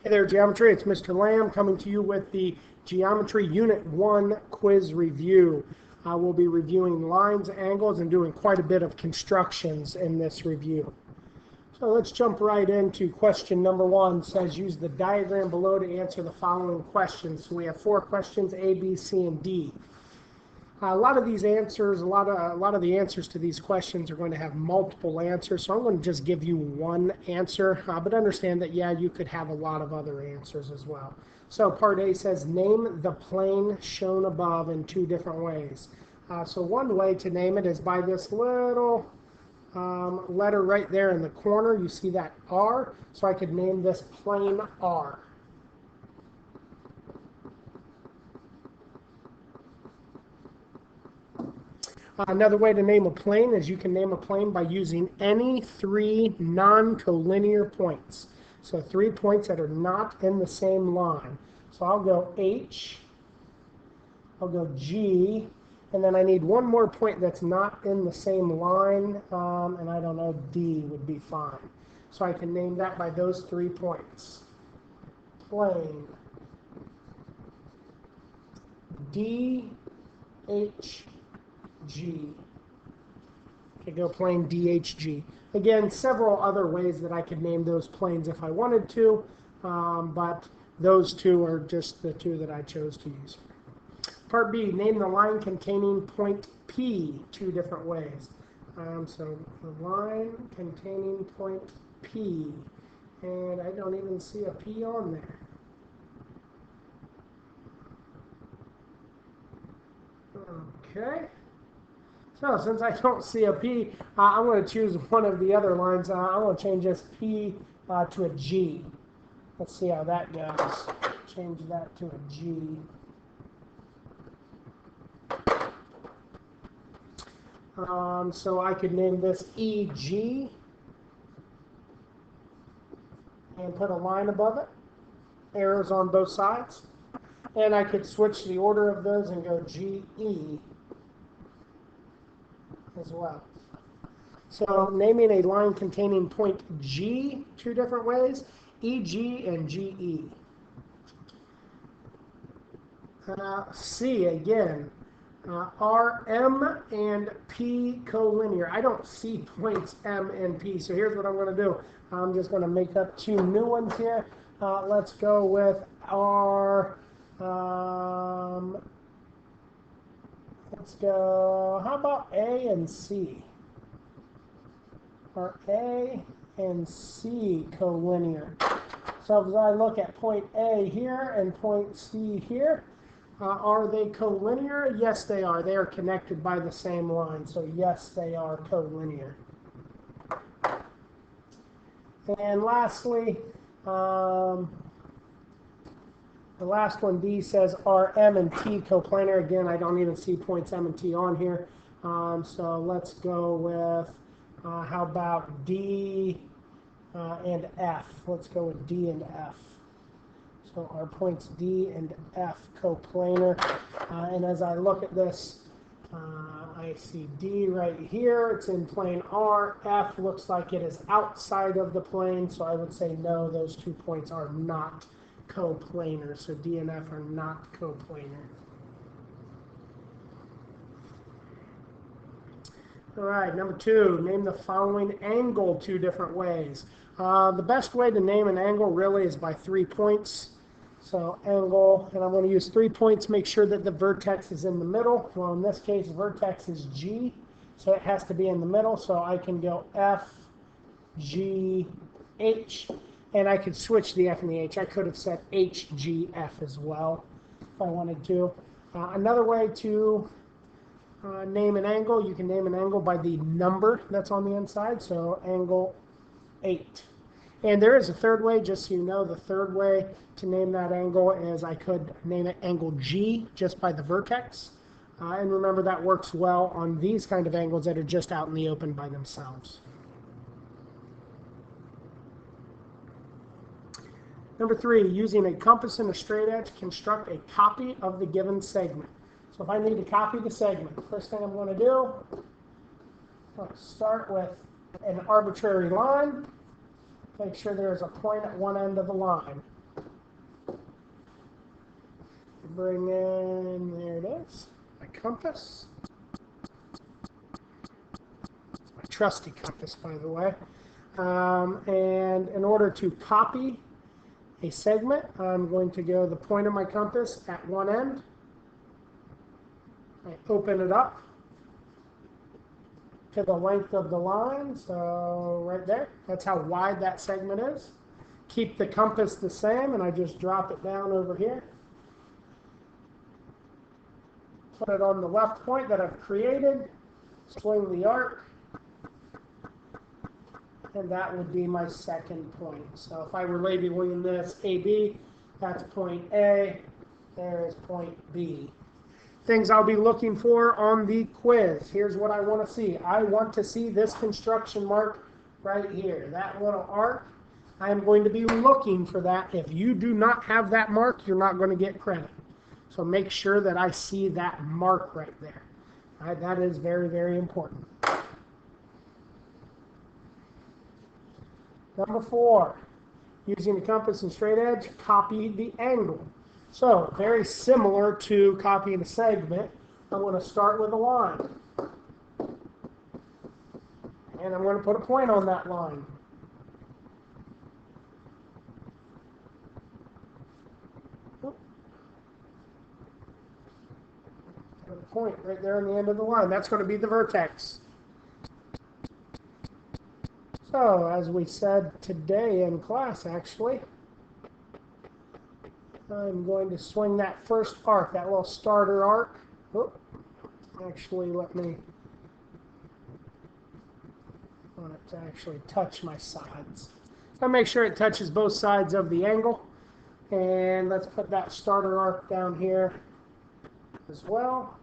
Hey there, Geometry. It's Mr. Lamb coming to you with the Geometry Unit 1 quiz review. We'll be reviewing lines, angles, and doing quite a bit of constructions in this review. So let's jump right into question number 1. It says use the diagram below to answer the following questions. So we have 4 questions, A, B, C, and D. A lot of these answers, a lot of the answers to these questions are going to have multiple answers. So I'm going to just give you one answer, but understand that, yeah, you could have a lot of other answers as well. So part A says, name the plane shown above in 2 different ways. So one way to name it is by this little letter right there in the corner. You see that R? So I could name this plane R. Another way to name a plane is you can name a plane by using any 3 non-collinear points. So 3 points that are not in the same line. So I'll go H, I'll go G, and then I need one more point that's not in the same line, and I don't know, D would be fine. So I can name that by those 3 points. Plane D, H, G. Could go plane DHG. Again, several other ways that I could name those planes if I wanted to, but those 2 are just the 2 that I chose to use. Part B, name the line containing point P 2 different ways. So the line containing point P, and I don't even see a P on there. Okay. So since I don't see a P, I'm going to choose one of the other lines. I'm going to change this P to a G. Let's see how that goes. Change that to a G. So I could name this EG and put a line above it, arrows on both sides. And I could switch the order of those and go GE as well. So naming a line containing point G 2 different ways, EG and GE. C again, RM and P collinear. I don't see points M and P, so here's what I'm going to do. I'm just going to make up 2 new ones here. Let's go with R. Let's go, how about A and C? Are A and C collinear? So as I look at point A here and point C here, are they collinear? Yes, they are. They are connected by the same line. So yes, they are collinear. And lastly, the last one, D, says are M and T coplanar. Again, I don't even see points M and T on here. So let's go with, how about D and F? Let's go with D and F. So our points D and F coplanar. And as I look at this, I see D right here. It's in plane R. F looks like it is outside of the plane. So I would say no, those 2 points are not coplanar. So D and F are not coplanar. All right, number 2, name the following angle 2 different ways. The best way to name an angle really is by 3 points. So angle, and I'm going to use 3 points, make sure that the vertex is in the middle. Well, in this case, vertex is G, so it has to be in the middle. So I can go F, G, H, and I could switch the F and the H. I could have said H, G, F as well if I wanted to. Another way to name an angle, you can name an angle by the number that's on the inside. So angle 8. And there is a third way, just so you know. The third way to name that angle is I could name it angle G just by the vertex. And remember, that works well on these kind of angles that are just out in the open by themselves. Number 3, using a compass and a straight edge, construct a copy of the given segment. So if I need to copy the segment, the first thing I'm going to do, I'll start with an arbitrary line. Make sure there's a point at one end of the line. bring in, there it is, my compass. My trusty compass, by the way. And in order to copy a segment, I'm going to go the point of my compass at one end. I open it up to the length of the line, so right there. That's how wide that segment is. Keep the compass the same, and I just drop it down over here. Put it on the left point that I've created. Swing the arc. And that would be my second point. So if I were labeling this AB, that's point A, there is point B. Things I'll be looking for on the quiz. Here's what I want to see. I want to see this construction mark right here, that little arc. I am going to be looking for that. If you do not have that mark, you're not going to get credit. So make sure that I see that mark right there. All right, that is very, very important. Number 4, using the compass and straight edge, copy the angle. So, very similar to copying a segment, I'm going to start with a line. And I'm going to put a point on that line. Put a point right there on the end of the line. That's going to be the vertex. So, as we said today in class, actually, I'm going to swing that first arc, that little starter arc. Oh, actually, let me, I want it to actually touch my sides. So make sure it touches both sides of the angle. And let's put that starter arc down here as well.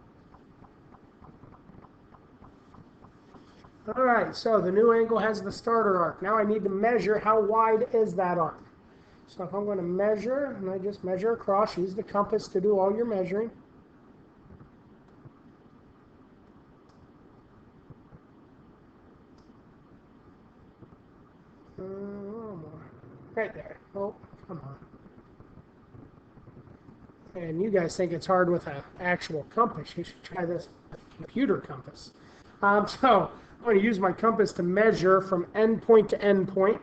All right, so the new angle has the starter arc. Now I need to measure how wide is that arc. So if I'm going to measure, and I just measure across, use the compass to do all your measuring. A little more. Right there. Oh, come on. And you guys think it's hard with an actual compass. You should try this computer compass. So I'm going to use my compass to measure from end point to end point.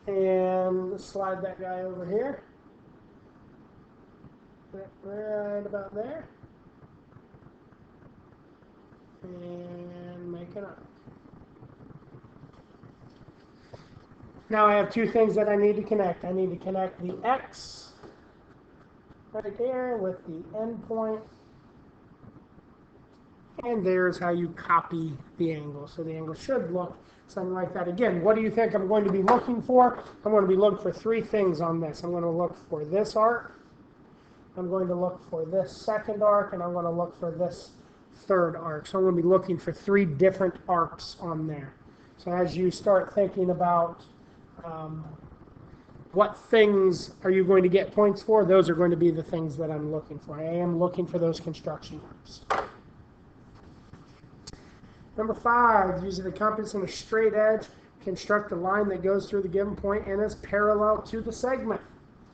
And slide that guy over here. Right about there. And make it up. Now I have two things that I need to connect. I need to connect the X right there with the end point. And there's how you copy the angle. So the angle should look something like that. Again, what do you think I'm going to be looking for? I'm going to be looking for three things on this. I'm going to look for this arc. I'm going to look for this second arc. And I'm going to look for this third arc. So I'm going to be looking for three different arcs on there. So as you start thinking about what things are you going to get points for, those are going to be the things that I'm looking for. I am looking for those construction arcs. Number 5, using the compass and a straight edge, construct a line that goes through the given point and is parallel to the segment.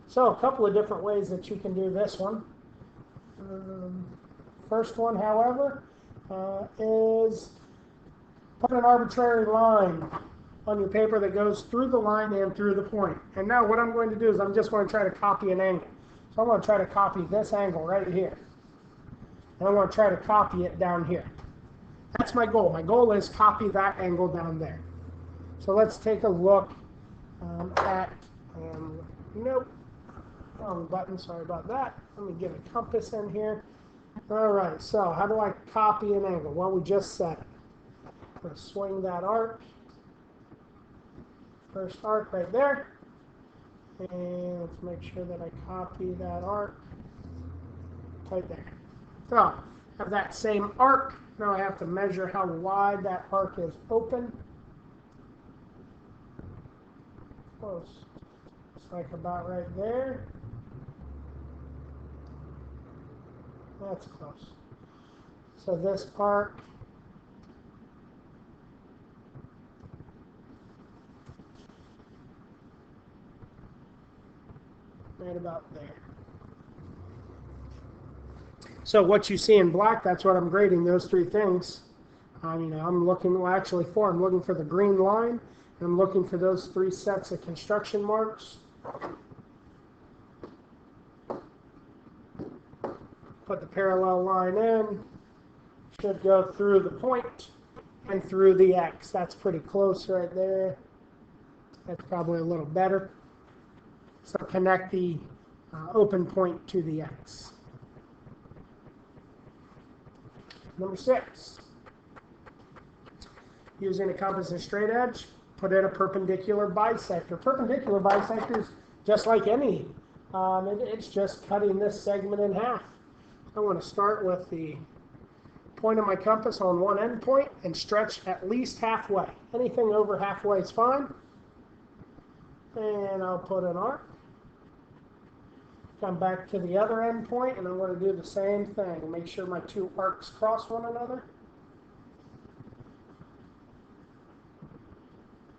So a couple of different ways that you can do this one. First one, however, is put an arbitrary line on your paper that goes through the line and through the point. And now what I'm going to do is I'm just going to try to copy an angle. So I'm going to try to copy this angle right here. And I'm going to try to copy it down here. That's my goal. My goal is copy that angle down there. So let's take a look at, nope, wrong button, sorry about that. Let me get a compass in here. All right, so how do I copy an angle? Well, we just said it. I'm going to swing that arc. First arc right there. And let's make sure that I copy that arc right there. So I have that same arc. Now I have to measure how wide that arc is open. Close. It's like about right there. That's close. So this arc right about there. So what you see in black, that's what I'm grading, those three things. I'm looking, well, actually four. I'm looking for the green line, and I'm looking for those three sets of construction marks. Put the parallel line in. Should go through the point and through the X. That's pretty close right there. That's probably a little better. So connect the open point to the X. Number 6. Using a compass and straight edge, put in a perpendicular bisector. Perpendicular bisectors, just like any, it's just cutting this segment in half. I want to start with the point of my compass on one end point and stretch at least halfway. Anything over halfway is fine. And I'll put an arc. Come back to the other end point, and I'm going to do the same thing. Make sure my two arcs cross one another.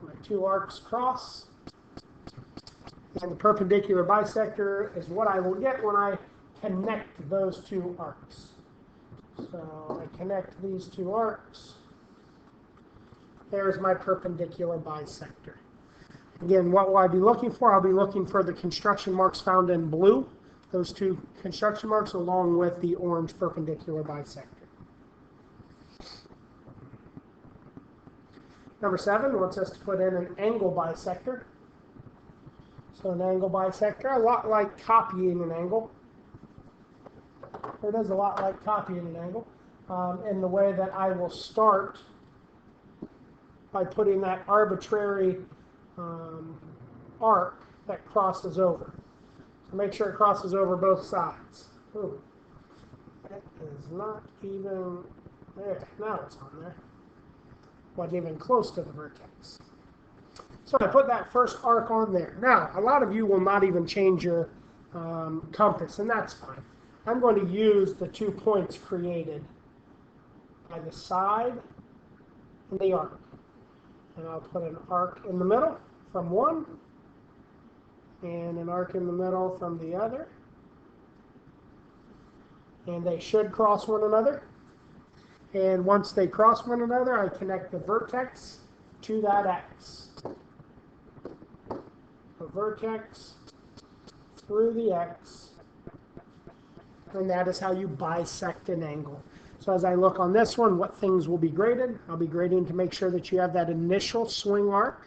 My two arcs cross. And the perpendicular bisector is what I will get when I connect those two arcs. So I connect these two arcs. There's my perpendicular bisector. Again, what will I be looking for? I'll be looking for the construction marks found in blue, those two construction marks, along with the orange perpendicular bisector. Number 7 wants us to put in an angle bisector. So an angle bisector, a lot like copying an angle. It is a lot like copying an angle in the way that I will start by putting that arbitrary arc that crosses over. So make sure it crosses over both sides. Ooh, that is not even there. Now it's on there. Wasn't even close to the vertex. So I put that first arc on there. Now, a lot of you will not even change your compass, and that's fine. I'm going to use the 2 points created by the side and the arc. And I'll put an arc in the middle from one, and an arc in the middle from the other. And they should cross one another. And once they cross one another, I connect the vertex to that X. The vertex through the X. And that is how you bisect an angle. So as I look on this one, what things will be graded? I'll be grading to make sure that you have that initial swing arc.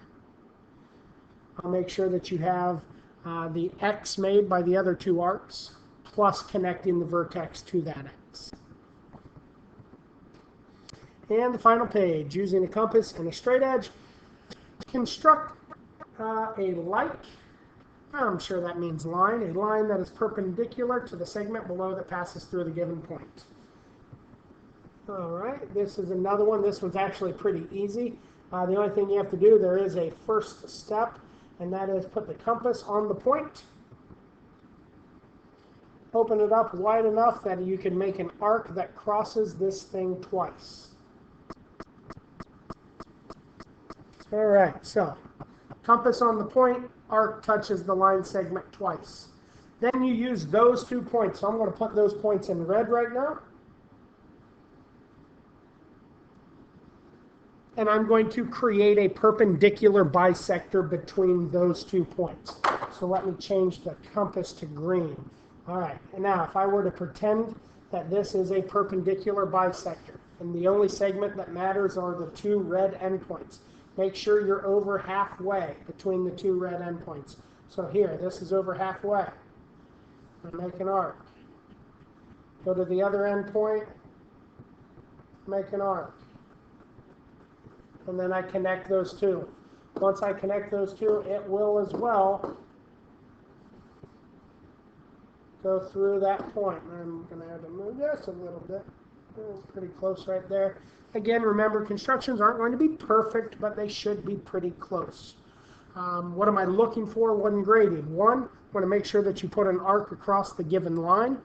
I'll make sure that you have the X made by the other 2 arcs, plus connecting the vertex to that X. And the final page, using a compass and a straight edge, construct a like, I'm sure that means line, a line that is perpendicular to the segment below that passes through the given point. All right, this is another one. This one's actually pretty easy. The only thing you have to do, there is a first step, and that is put the compass on the point. Open it up wide enough that you can make an arc that crosses this thing twice. All right, so compass on the point, arc touches the line segment twice. Then you use those 2 points. So I'm going to put those points in red right now. And I'm going to create a perpendicular bisector between those 2 points. So let me change the compass to green. All right, and now if I were to pretend that this is a perpendicular bisector, and the only segment that matters are the 2 red endpoints. Make sure you're over halfway between the 2 red endpoints. So here, this is over halfway. I make an arc. Go to the other endpoint, make an arc. And then I connect those 2. Once I connect those 2, it will as well go through that point. I'm going to have to move this a little bit. It's pretty close right there. Again, remember, constructions aren't going to be perfect, but they should be pretty close. What am I looking for when grading? 1, I want to make sure that you put an arc across the given line.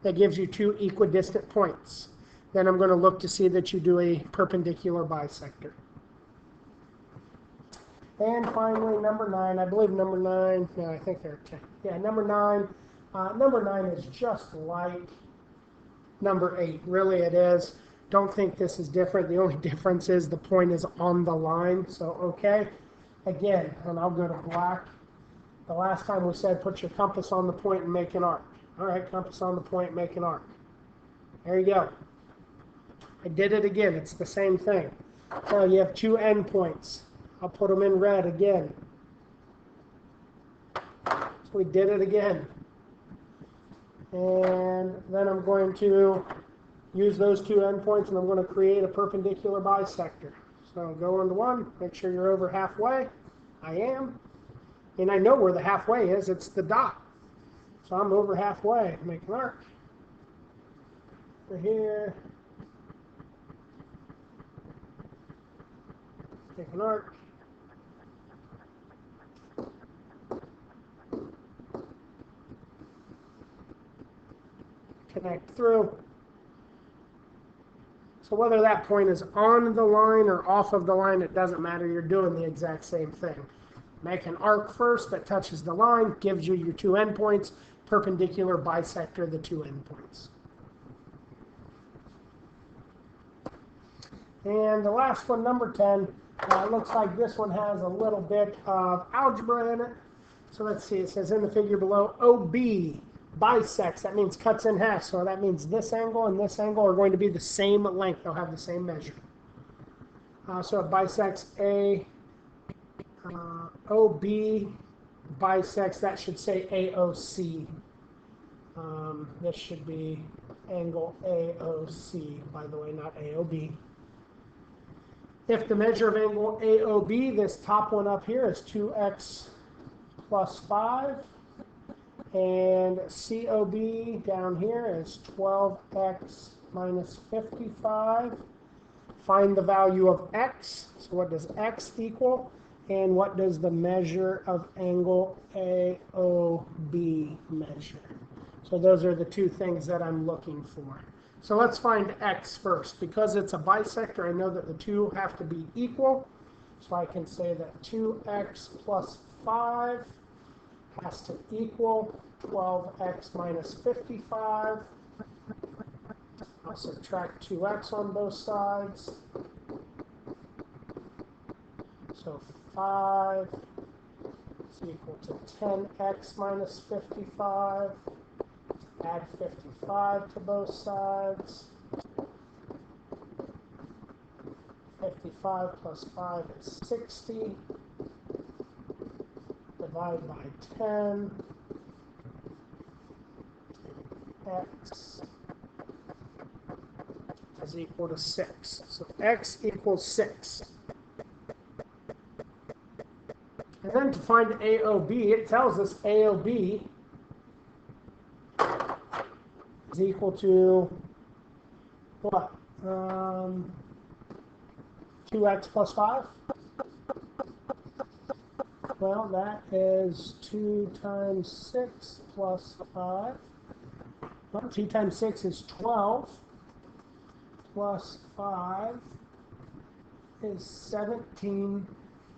That gives you 2 equidistant points. Then I'm going to look to see that you do a perpendicular bisector. And finally, number 9. I believe number 9, no, I think there are 10. Yeah, number 9. Number 9 is just like number 8. Really it is. Don't think this is different. The only difference is the point is on the line. So, okay. Again, and I'll go to black. The last time we said put your compass on the point and make an arc. All right, compass on the point, make an arc. There you go. I did it again. It's the same thing. Now you have 2 endpoints. I'll put them in red again. So we did it again. And then I'm going to use those 2 endpoints and I'm going to create a perpendicular bisector. So go into one, make sure you're over halfway. I am. And I know where the halfway is. It's the dot. So I'm over halfway. Make an arc. Over here. Make an arc. Connect through. So whether that point is on the line or off of the line, it doesn't matter. You're doing the exact same thing. Make an arc first that touches the line, gives you your 2 endpoints, perpendicular bisector the 2 endpoints. And the last one, number 10, looks like this one has a little bit of algebra in it. So let's see, it says in the figure below, OB bisects, that means cuts in half. So that means this angle and this angle are going to be the same length. They'll have the same measure. So it bisects OB bisects, that should say AOC. This should be angle AOC, by the way, not AOB. If the measure of angle AOB, this top one up here, is 2x plus 5, and COB down here is 12x minus 55. Find the value of x. So what does x equal? And what does the measure of angle AOB measure? So those are the 2 things that I'm looking for. So let's find x first. Because it's a bisector, I know that the 2 have to be equal. So I can say that 2x plus 5 has to equal 12x minus 55. I'll subtract 2x on both sides. So 5 is equal to 10x minus 55. Add 55 to both sides. 55 plus 5 is 60. Divide by 10. X is equal to 6. So x equals 6. And then to find AOB, it tells us AOB is equal to what? 2x plus 5? Well, that is 2 times 6 plus 5. Well, 2 times 6 is 12. Plus 5 is 17.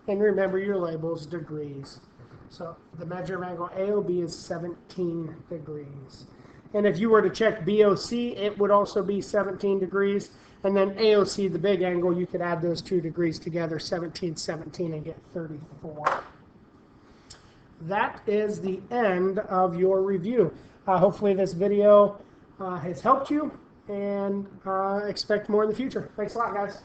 And remember your labels, degrees. So the measure of angle AOB is 17 degrees. And if you were to check BOC, it would also be 17 degrees. And then AOC, the big angle, you could add those 2 degrees together, 17, 17, and get 34. That is the end of your review. Hopefully this video has helped you, and expect more in the future. Thanks a lot, guys.